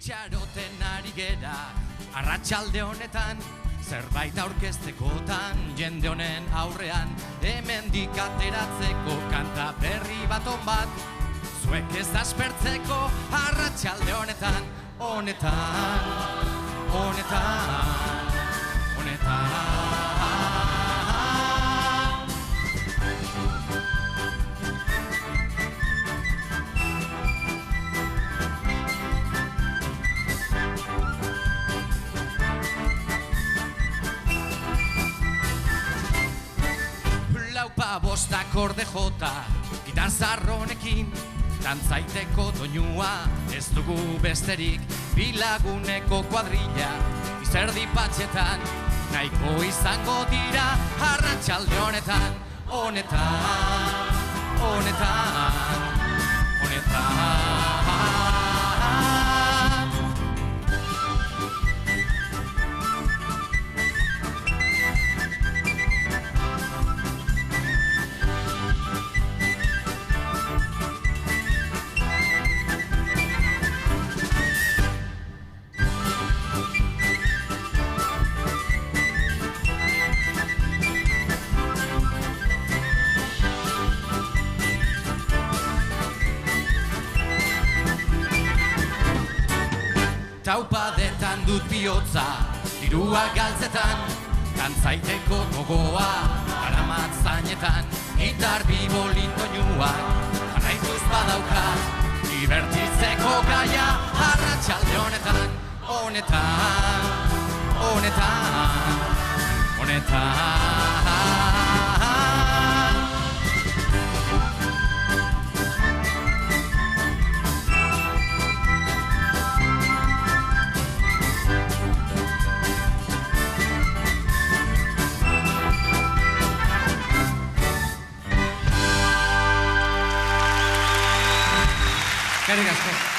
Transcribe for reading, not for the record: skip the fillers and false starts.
Itxaroten ari gera, arratsalde honetan, zerbait aurkeztekotan, jende honen aurrean, hemendik ateratzeko kanta berri baton bat, zuek ez aspertzeko arratsalde honetan, honetan, honetan, honetan. Laupa bost akorde jota, gitar zarronekin, dantzaiteko doinua, ez dugu besterik, bilaguneko kuadrilla, izerdi patxetan, nahiko izango dira, arratsalde honetan, honetan, honetan, honetan. Taupadetan dut bihotza, dirua galtzetan, dantzaiteko gogoa, aramat zainetan, gitar bibolin doinuak, jarraituz badaukat, divertitzeko gaia, arratsalde honetan, honetan, honetan, honetan. Eskerrik asko.